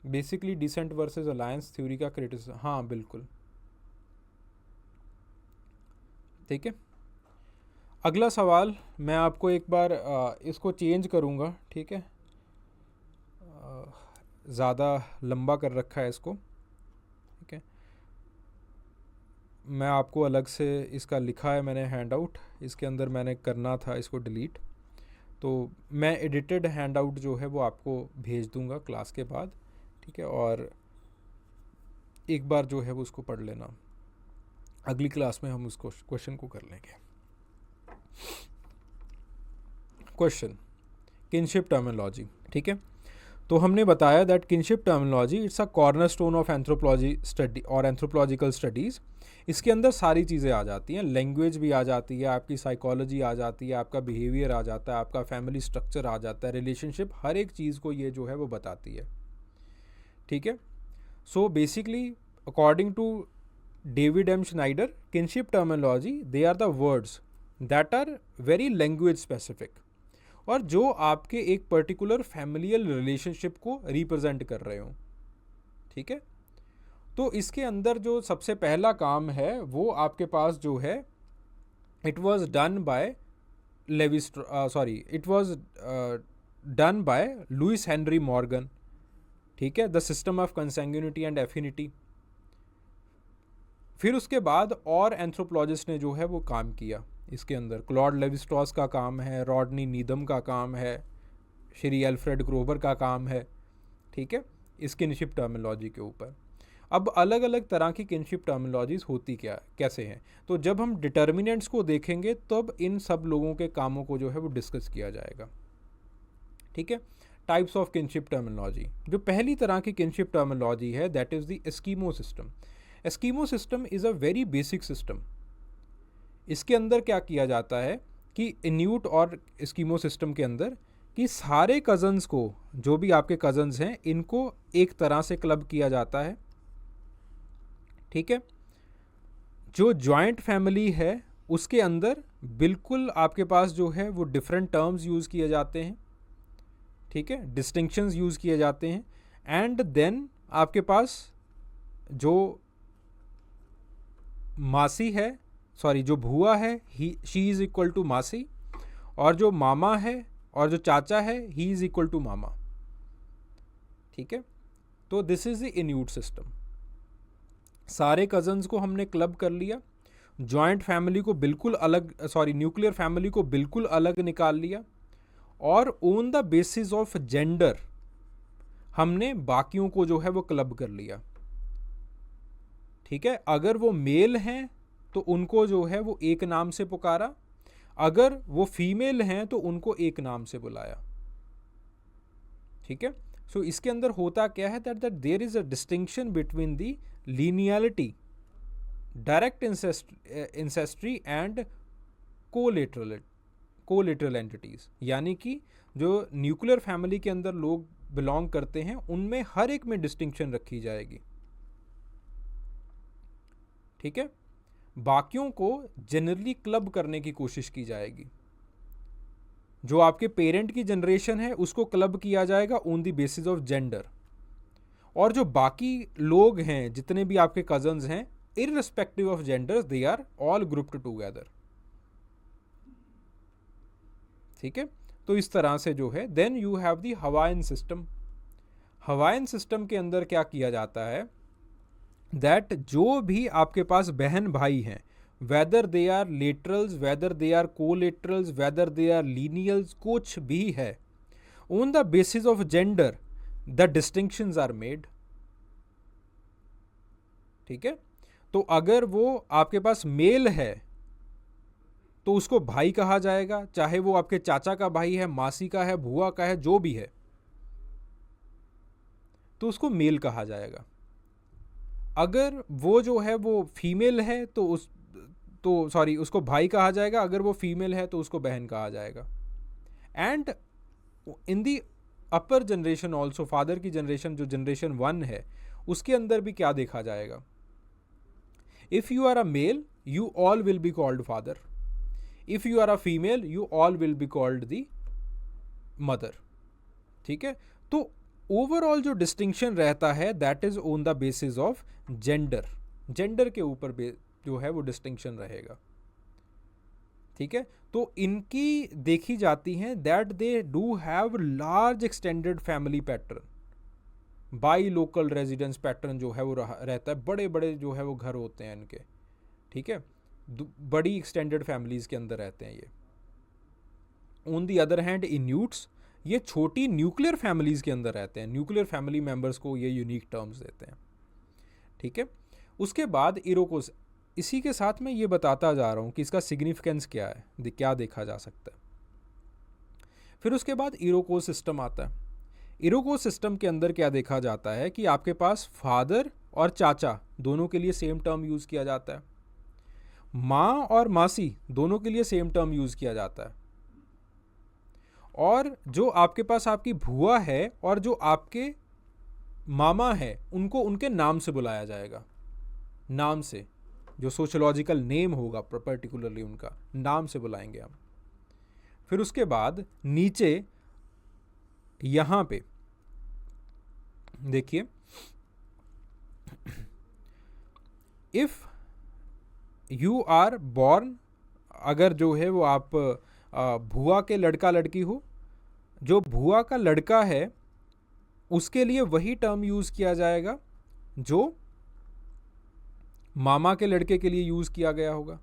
basically descent versus alliance theory का क्रिटिसिज्म, हाँ बिल्कुल। ठीक है, अगला सवाल मैं आपको एक बार इसको चेंज करूँगा। ठीक है, ज़्यादा लंबा कर रखा है इसको। ठीक है, मैं आपको अलग से इसका लिखा है मैंने हैंड आउट, इसके अंदर मैंने करना था इसको डिलीट, तो मैं एडिटेड हैंड आउट जो है वो आपको भेज दूंगा क्लास के बाद। ठीक है, और एक बार जो है वो उसको पढ़ लेना, अगली क्लास में हम उस क्वेश्चन को कर लेंगे। Question, kinship terminology. ठीक है, तो हमने बताया that kinship terminology it's a cornerstone of anthropology study और एंथ्रोपोलॉजिकल स्टडीज़। इसके अंदर सारी चीज़ें आ जाती हैं, लैंग्वेज भी आ जाती है, आपकी साइकोलॉजी आ जाती है, आपका बिहेवियर आ जाता है, आपका फैमिली स्ट्रक्चर आ जाता है, रिलेशनशिप, हर एक चीज़ को ये जो है वो बताती है। ठीक है, so basically according to David M Schneider, kinship terminology they are the words that are very language specific और जो आपके एक पर्टिकुलर फैमिलियल रिलेशनशिप को रिप्रेजेंट कर रहे हो। ठीक है, तो इसके अंदर जो सबसे पहला काम है वो आपके पास जो है it was done by it was done by Lewis Henry Morgan, ठीक है, the system of consanguinity and affinity. फिर उसके बाद और एंथ्रोपोलॉजिस्ट ने जो है वो काम किया इसके अंदर, क्लॉड लेवी-स्ट्रॉस का काम है, रॉडनी नीदम का काम है, श्री एल्फ्रेड ग्रोवर का काम है, ठीक है, इस किनशिप टर्मिनोलॉजी के ऊपर। अब अलग अलग तरह की किनशिप टर्मिनोलॉजीज होती क्या कैसे हैं, तो जब हम डिटर्मिनेंट्स को देखेंगे तब इन सब लोगों के कामों को जो है वो डिस्कस किया जाएगा, ठीक है। टाइप्स ऑफ किनशिप टर्मिनोलॉजी, जो पहली तरह की किनशिप टर्मिनोलॉजी है that is the Eskimo system. Eskimo system is a very basic system. इसके अंदर क्या किया जाता है कि इन्यूट और एस्कीमो सिस्टम के अंदर कि सारे कज़न्स को, जो भी आपके कज़न्स हैं, इनको एक तरह से क्लब किया जाता है, ठीक है। जो जॉइंट फैमिली है उसके अंदर बिल्कुल आपके पास जो है वो डिफरेंट टर्म्स यूज़ किए जाते हैं, ठीक है, डिस्टिंक्शंस यूज़ किए जाते हैं। एंड देन आपके पास जो मासी है, सॉरी जो भुआ है, ही शी इज़ इक्वल टू मासी, और जो मामा है और जो चाचा है ही इज़ इक्वल टू मामा, ठीक है। तो दिस इज़ द इन्यूट सिस्टम। सारे कज़न्स को हमने क्लब कर लिया, जॉइंट फैमिली को बिल्कुल अलग, सॉरी न्यूक्लियर फैमिली को बिल्कुल अलग निकाल लिया, और on the basis of gender हमने बाकियों को जो है वो क्लब कर लिया, ठीक है। अगर वो मेल हैं तो उनको जो है वो एक नाम से पुकारा, अगर वो फीमेल हैं तो उनको एक नाम से बुलाया, ठीक है। सो इसके अंदर होता क्या है that there is a distinction between the lineality, direct ancestry and collateral entities, यानी कि जो न्यूक्लियर फैमिली के अंदर लोग बिलोंग करते हैं उनमें हर एक में डिस्टिंक्शन रखी जाएगी, ठीक है। बाकियों को जनरली क्लब करने की कोशिश की जाएगी। जो आपके पेरेंट की जनरेशन है उसको क्लब किया जाएगा on the basis of gender, और जो बाकी लोग हैं जितने भी आपके कजन्स हैं, irrespective of gender they are all grouped together, ठीक है। तो इस तरह से जो है, then you have the Hawaiian system. Hawaiian system के अंदर क्या किया जाता है दैट जो भी आपके पास बहन भाई हैं, whether they are laterals, whether they are collaterals, whether they are lineals, कुछ भी है, on the basis of gender the distinctions are made, ठीक है। तो अगर वो आपके पास मेल है तो उसको भाई कहा जाएगा, चाहे वो आपके चाचा का भाई है, मासी का है, भुआ का है, जो भी है, तो उसको मेल कहा जाएगा। अगर वो जो है वो फीमेल है तो सॉरी उसको भाई कहा जाएगा, अगर वो फीमेल है तो उसको बहन कहा जाएगा। And in the upper generation also, father की जनरेशन जो जनरेशन 1 है उसके अंदर भी क्या देखा जाएगा, if you are a male you all will be called father, if you are a female you all will be called the mother, ठीक है। तो ओवरऑल जो डिस्टिंक्शन रहता है that is on the basis of gender, gender के ऊपर जो है वो डिस्टिंक्शन रहेगा, ठीक है। तो इनकी देखी जाती हैं that they do have large extended family pattern, by local residence pattern जो है वो रहता है, बड़े बड़े जो है वो घर होते हैं इनके, ठीक है, बड़ी एक्सटेंडेड फैमिलीज के अंदर रहते हैं ये। ऑन दी अदर हैंड इन्यूट्स ये छोटी न्यूक्लियर फैमिलीज के अंदर रहते हैं, न्यूक्लियर फैमिली मेंबर्स को ये यूनिक टर्म्स देते हैं, ठीक है। उसके बाद इरोकोस, इसी के साथ मैं ये बताता जा रहा हूँ कि इसका सिग्निफिकेंस क्या है, क्या देखा जा सकता है। फिर उसके बाद इरोकोस सिस्टम आता है। इरोकोस सिस्टम के अंदर क्या देखा जाता है कि आपके पास फादर और चाचा दोनों के लिए सेम टर्म यूज़ किया जाता है, माँ और मासी दोनों के लिए सेम टर्म यूज़ किया जाता है, और जो आपके पास आपकी भुआ है और जो आपके मामा है उनको उनके नाम से बुलाया जाएगा, नाम से, जो सोशोलॉजिकल नेम होगा पर्टिकुलरली उनका नाम से बुलाएंगे हम। फिर उसके बाद नीचे यहाँ पे देखिए, इफ़ यू आर बॉर्न अगर जो है वो आप भुआ के लड़का लड़की हो, जो भुआ का लड़का है उसके लिए वही टर्म यूज़ किया जाएगा जो मामा के लड़के के लिए यूज़ किया गया होगा।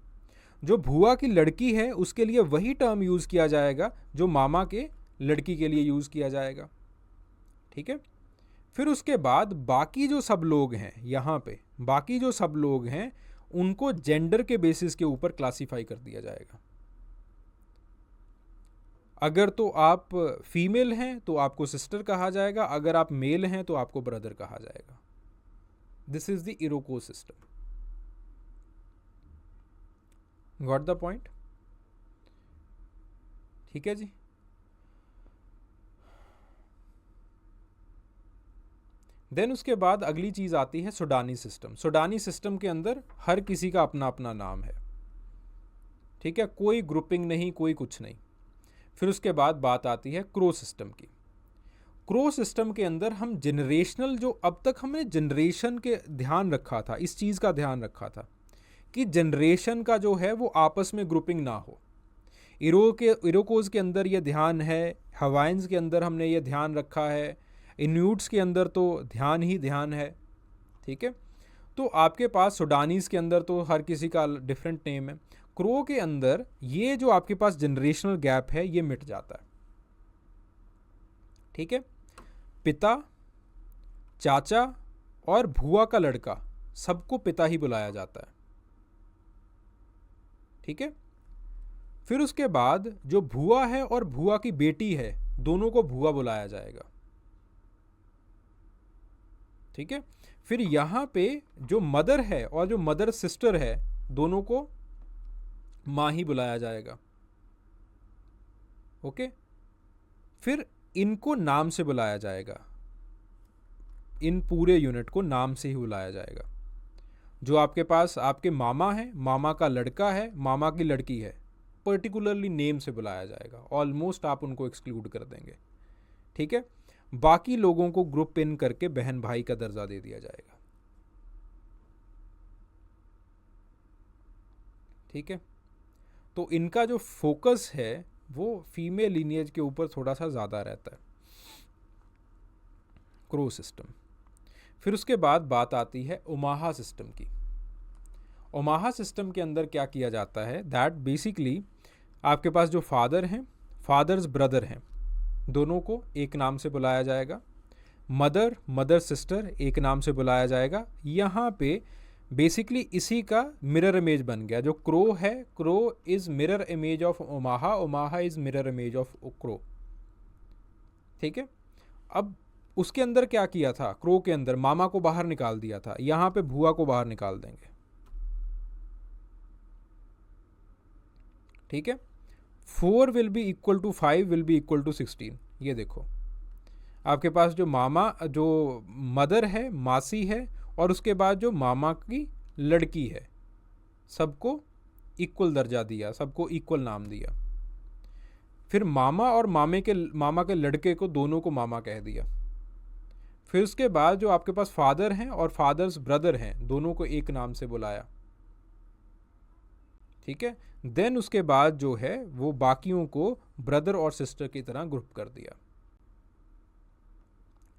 जो भुआ की लड़की है उसके लिए वही टर्म यूज़ किया जाएगा जो मामा के लड़की के लिए यूज़ किया जाएगा। ठीक है। फिर उसके बाद बाकी जो सब लोग हैं, यहाँ पे बाकी जो सब लोग हैं उनको जेंडर के बेसिस के ऊपर क्लासिफाई कर दिया जाएगा। अगर तो आप फीमेल हैं तो आपको सिस्टर कहा जाएगा, अगर आप मेल हैं तो आपको ब्रदर कहा जाएगा। This is the Iroquois system. Got the point? ठीक है जी। देन उसके बाद अगली चीज आती है सूडानी सिस्टम। सूडानी सिस्टम के अंदर हर किसी का अपना अपना नाम है। ठीक है, कोई ग्रुपिंग नहीं, कोई कुछ नहीं। फिर उसके बाद बात आती है क्रो सिस्टम की। क्रो सिस्टम के अंदर हम जनरेशनल, जो अब तक हमने जनरेशन के ध्यान रखा था, इस चीज़ का ध्यान रखा था कि जनरेशन का जो है वो आपस में ग्रुपिंग ना हो। इरोकोज के अंदर ये ध्यान है, हवाइन्स के अंदर हमने ये ध्यान रखा है, इन्यूट्स के अंदर तो ध्यान ही ध्यान है। ठीक है, तो आपके पास सूडानीज़ के अंदर तो हर किसी का डिफरेंट नेम है। क्रो के अंदर ये जो आपके पास जनरेशनल गैप है ये मिट जाता है। ठीक है, पिता, चाचा और भुआ का लड़का सबको पिता ही बुलाया जाता है। ठीक है, फिर उसके बाद जो भुआ है और भुआ की बेटी है दोनों को भुआ बुलाया जाएगा। ठीक है, फिर यहां पे जो मदर है और जो मदर सिस्टर है दोनों को मां ही बुलाया जाएगा। ओके, फिर इनको नाम से बुलाया जाएगा, इन पूरे यूनिट को नाम से ही बुलाया जाएगा। जो आपके पास आपके मामा है, मामा का लड़का है, मामा की लड़की है, पर्टिकुलरली नेम से बुलाया जाएगा। ऑलमोस्ट आप उनको एक्सक्लूड कर देंगे। ठीक है, बाकी लोगों को ग्रुप इन करके बहन भाई का दर्जा दे दिया जाएगा। ठीक है, तो इनका जो फोकस है वो फीमेल लीनिएज के ऊपर थोड़ा सा ज़्यादा रहता है, क्रो सिस्टम। फिर उसके बाद बात आती है ओमाहा सिस्टम की। ओमाहा सिस्टम के अंदर क्या किया जाता है, दैट बेसिकली आपके पास जो फादर हैं, फादर्स ब्रदर हैं, दोनों को एक नाम से बुलाया जाएगा। मदर सिस्टर एक नाम से बुलाया जाएगा। यहाँ पे बेसिकली इसी का मिरर इमेज बन गया। जो क्रो है, crow is mirror image of Omaha, Omaha is mirror image of crow. ठीक है, अब उसके अंदर क्या किया था, क्रो के अंदर मामा को बाहर निकाल दिया था, यहाँ पे भुआ को बाहर निकाल देंगे। ठीक है, 4 will be equal to 5 will be equal to 16। ये देखो आपके पास जो मामा, जो मदर है, मासी है, और उसके बाद जो मामा की लड़की है, सबको इक्वल दर्जा दिया, सबको इक्वल नाम दिया। फिर मामा और मामा के लड़के को दोनों को मामा कह दिया। फिर उसके बाद जो आपके पास फादर हैं और फादर्स ब्रदर हैं दोनों को एक नाम से बुलाया। ठीक है, देन उसके बाद जो है वो बाकियों को ब्रदर और सिस्टर की तरह ग्रुप कर दिया।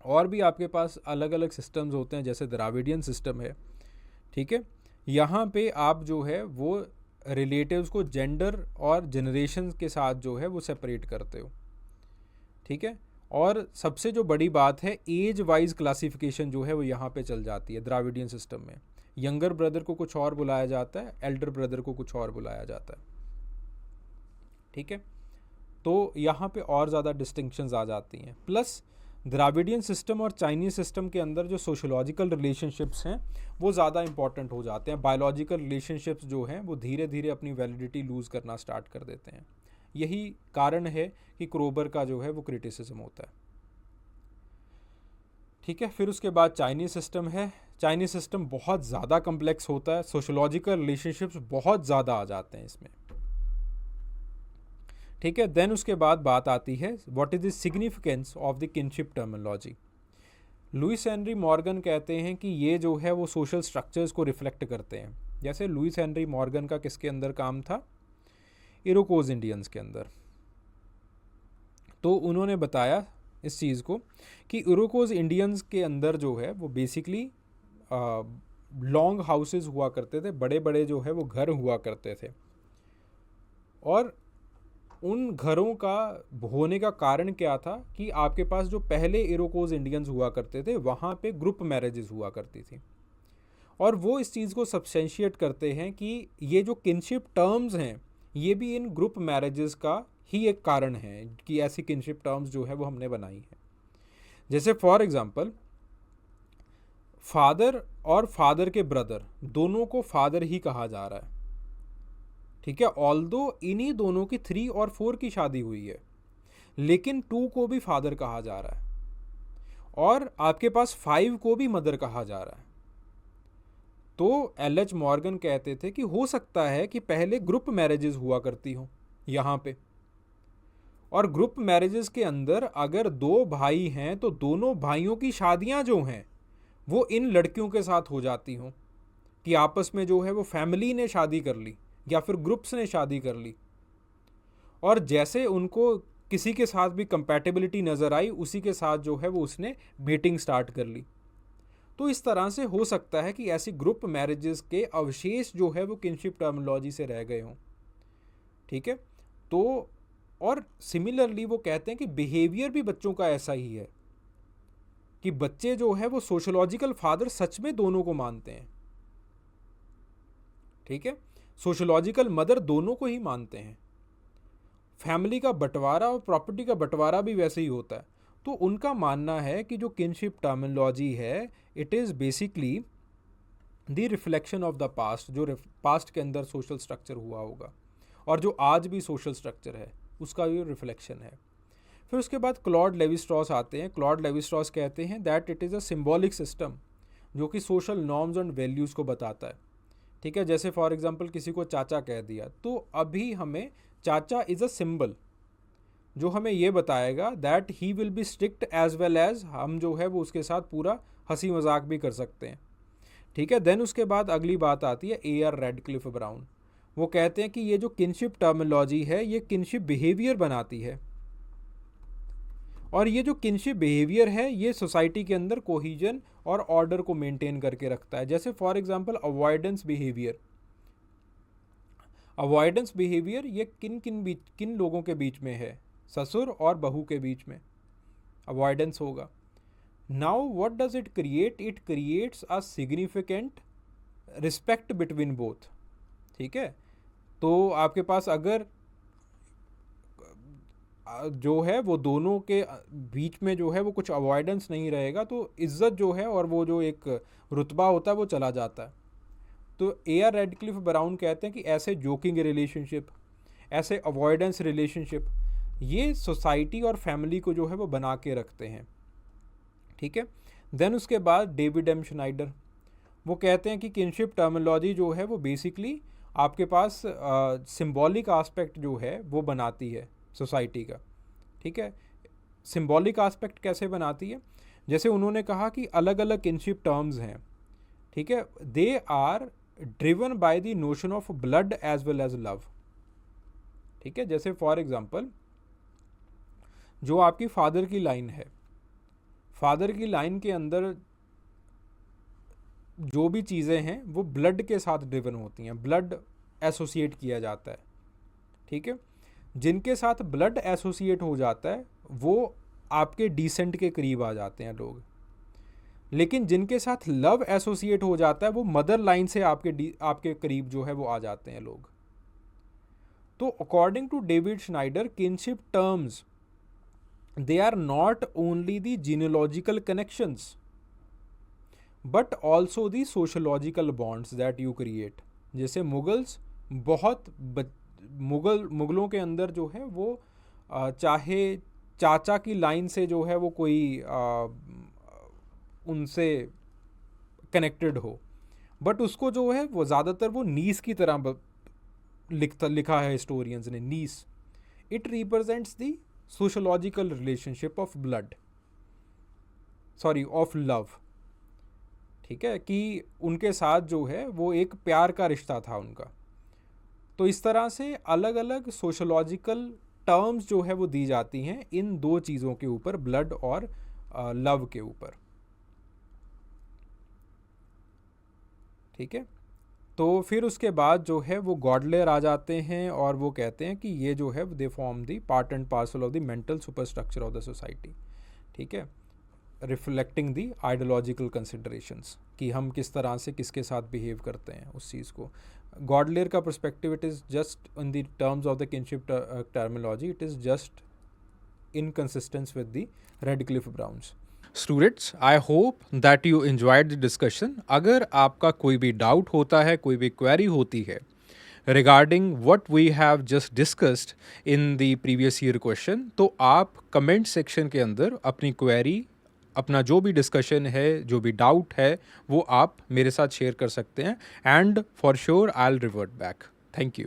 और भी आपके पास अलग अलग सिस्टम्स होते हैं, जैसे द्राविडियन सिस्टम है। ठीक है, यहाँ पे आप जो है वो रिलेटिव्स को जेंडर और जनरेशन के साथ जो है वो सेपरेट करते हो। ठीक है, और सबसे जो बड़ी बात है, एज वाइज क्लासिफिकेशन जो है वो यहाँ पे चल जाती है द्राविडियन सिस्टम में। यंगर ब्रदर को कुछ और बुलाया जाता है, एल्डर ब्रदर को कुछ और बुलाया जाता है। ठीक है, तो यहाँ पे और ज़्यादा डिस्टिंक्शंस आ जाती हैं। प्लस द्राविडियन सिस्टम और चाइनीज़ सिस्टम के अंदर जो सोशोलॉजिकल रिलेशनशिप्स हैं वो ज़्यादा इंपॉर्टेंट हो जाते हैं। बायोलॉजिकल रिलेशनशिप्स जो हैं वो धीरे धीरे अपनी वैलिडिटी लूज़ करना स्टार्ट कर देते हैं। यही कारण है कि क्रोबर का जो है वो क्रिटिसिज्म होता है। ठीक है, फिर उसके बाद चाइनीज़ सिस्टम है। चाइनीज़ सिस्टम बहुत ज़्यादा कम्प्लेक्स होता है, सोशोलॉजिकल रिलेशनशिप्स बहुत ज़्यादा आ जाते हैं इसमें। ठीक है, देन उसके बाद बात आती है what is the significance of the kinship terminology. Lewis Henry Morgan कहते हैं कि ये जो है वो सोशल स्ट्रक्चर्स को रिफ्लेक्ट करते हैं। जैसे लुइस हेनरी मॉर्गन का किसके अंदर काम था, इरोकोज इंडियंस के अंदर। तो उन्होंने बताया इस चीज़ को कि इरोकोज इंडियंस के अंदर जो है वो बेसिकली लॉन्ग हाउसेस हुआ करते थे, बड़े बड़े जो है वो घर हुआ करते थे। और उन घरों का होने का कारण क्या था कि आपके पास जो पहले इरोकोज इंडियंस हुआ करते थे वहाँ पे ग्रुप मैरिजेस हुआ करती थी। और वो इस चीज़ को सब्सटेंशिएट करते हैं कि ये जो किनशिप टर्म्स हैं ये भी इन ग्रुप मैरिजेस का ही एक कारण है कि ऐसी किनशिप टर्म्स जो है वो हमने बनाई है। जैसे फॉर एग्जांपल फादर और फादर के ब्रदर दोनों को फादर ही कहा जा रहा है, ठीक है, ऑल्दो इन्हीं दोनों की 3 और 4 की शादी हुई है, लेकिन 2 को भी फादर कहा जा रहा है और आपके पास 5 को भी मदर कहा जा रहा है। तो एल.एच. मॉर्गन कहते थे कि हो सकता है कि पहले ग्रुप मैरिजेस हुआ करती हों यहाँ पे, और ग्रुप मैरिजेस के अंदर अगर 2 भाई हैं तो दोनों भाइयों की शादियाँ जो हैं वो इन लड़कियों के साथ हो जाती हों, कि आपस में जो है वो फैमिली ने शादी कर ली या फिर ग्रुप्स ने शादी कर ली, और जैसे उनको किसी के साथ भी कंपैटिबिलिटी नज़र आई उसी के साथ जो है वो उसने मीटिंग स्टार्ट कर ली। तो इस तरह से हो सकता है कि ऐसी ग्रुप मैरिजेस के अवशेष जो है वो किनशिप टर्मिनोलॉजी से रह गए हों, ठीक है। तो और सिमिलरली वो कहते हैं कि बिहेवियर भी बच्चों का ऐसा ही है कि बच्चे जो है वो सोशोलॉजिकल फादर सच में दोनों को मानते हैं, ठीक है, सोशोलॉजिकल मदर दोनों को ही मानते हैं। फैमिली का बंटवारा और प्रॉपर्टी का बंटवारा भी वैसे ही होता है। तो उनका मानना है कि जो किनशिप टर्मिनोलॉजी है it is basically the reflection of the past, जो पास्ट के अंदर सोशल स्ट्रक्चर हुआ होगा और जो आज भी सोशल स्ट्रक्चर है उसका भी रिफ्लेक्शन है। फिर उसके बाद क्लॉड लेवी-स्ट्रॉस आते हैं। क्लॉड लेवी-स्ट्रॉस कहते हैं that it is a symbolic system जो कि सोशल नॉर्म्स एंड वैल्यूज़ को बताता है, ठीक है। जैसे फॉर एग्जांपल किसी को चाचा कह दिया तो अभी हमें चाचा इज़ अ सिंबल जो हमें ये बताएगा that he will be strict as well as हम जो है वो उसके साथ पूरा हंसी मजाक भी कर सकते हैं, ठीक है। देन उसके बाद अगली बात आती है A.R. Radcliffe Brown. वो कहते हैं कि ये जो किनशिप टर्मिनोलॉजी है ये किनशिप बिहेवियर बनाती है, और ये जो किनशिप बिहेवियर है ये सोसाइटी के अंदर कोहिजन और ऑर्डर को मेंटेन करके रखता है। जैसे for example avoidance behaviour, avoidance behaviour ये किन लोगों के बीच में है, ससुर और बहू के बीच में अवॉइडेंस होगा। Now what does it create, it creates a significant respect between both, ठीक है। तो आपके पास अगर जो है वो दोनों के बीच में जो है वो कुछ अवॉइडेंस नहीं रहेगा तो इज्जत जो है और वो जो एक रुतबा होता है वो चला जाता है। तो A.R. रेडक्लिफ ब्राउन कहते हैं कि ऐसे जोकिंग रिलेशनशिप, ऐसे अवॉइडेंस रिलेशनशिप ये सोसाइटी और फैमिली को जो है वो बना के रखते हैं, ठीक है। देन उसके बाद डेविड एम श्नाइडर वो कहते हैं कि किनशिप टर्मिनोलॉजी जो है वो बेसिकली आपके पास सिंबॉलिक आस्पेक्ट जो है वो बनाती है सोसाइटी का, ठीक है। सिंबॉलिक आस्पेक्ट कैसे बनाती है, जैसे उन्होंने कहा कि अलग अलग किनशिप टर्म्स हैं, ठीक है, they are driven by the notion of blood as well as love, ठीक है। जैसे फॉर एग्जांपल जो आपकी फादर की लाइन है, फादर की लाइन के अंदर जो भी चीज़ें हैं वो ब्लड के साथ ड्रिवन होती हैं, ब्लड एसोसिएट किया जाता है, ठीक है। जिनके साथ ब्लड एसोसिएट हो जाता है वो आपके डिसेंट के करीब आ जाते हैं लोग, लेकिन जिनके साथ लव एसोसिएट हो जाता है वो मदर लाइन से आपके करीब जो है वो आ जाते हैं लोग। तो according to David Schneider kinship terms they are not only the genealogical connections but also the sociological bonds that you create. जैसे मुगल्स बहुत मुगलों के अंदर जो है वो चाहे चाचा की लाइन से जो है वो कोई उनसे कनेक्टेड हो, बट उसको जो है वो ज़्यादातर वो नीस की तरह लिखा है हिस्टोरियंस ने, नीस। It represents the sociological relationship of blood, sorry of love, ठीक है, कि उनके साथ जो है वो एक प्यार का रिश्ता था उनका। तो इस तरह से अलग अलग सोशोलॉजिकल टर्म्स जो है वो दी जाती हैं इन दो चीज़ों के ऊपर, ब्लड और लव के ऊपर। ठीक है, तो फिर उसके बाद जो है वो गॉडलेयर आ जाते हैं और वो कहते हैं कि ये जो है they form the part and parcel of the mental superstructure of the society. ठीक है, रिफ्लेक्टिंग द आइडियोलॉजिकल कंसिडरेशंस कि हम किस तरह से किसके साथ बिहेव करते हैं उस चीज़ को। गॉडलेयर का perspective, it is just in the terms of the kinship terminology, it is just in consistence with the Radcliffe Browns. Students, I hope that you enjoyed the discussion. अगर आपका कोई भी डाउट होता है, कोई भी क्वेरी होती है regarding what we have just discussed in the previous year question, तो आप कमेंट सेक्शन के अंदर अपनी क्वेरी, अपना जो भी डिस्कशन है, जो भी डाउट है, वो आप मेरे साथ शेयर कर सकते हैं, and for sure I will revert back. Thank you.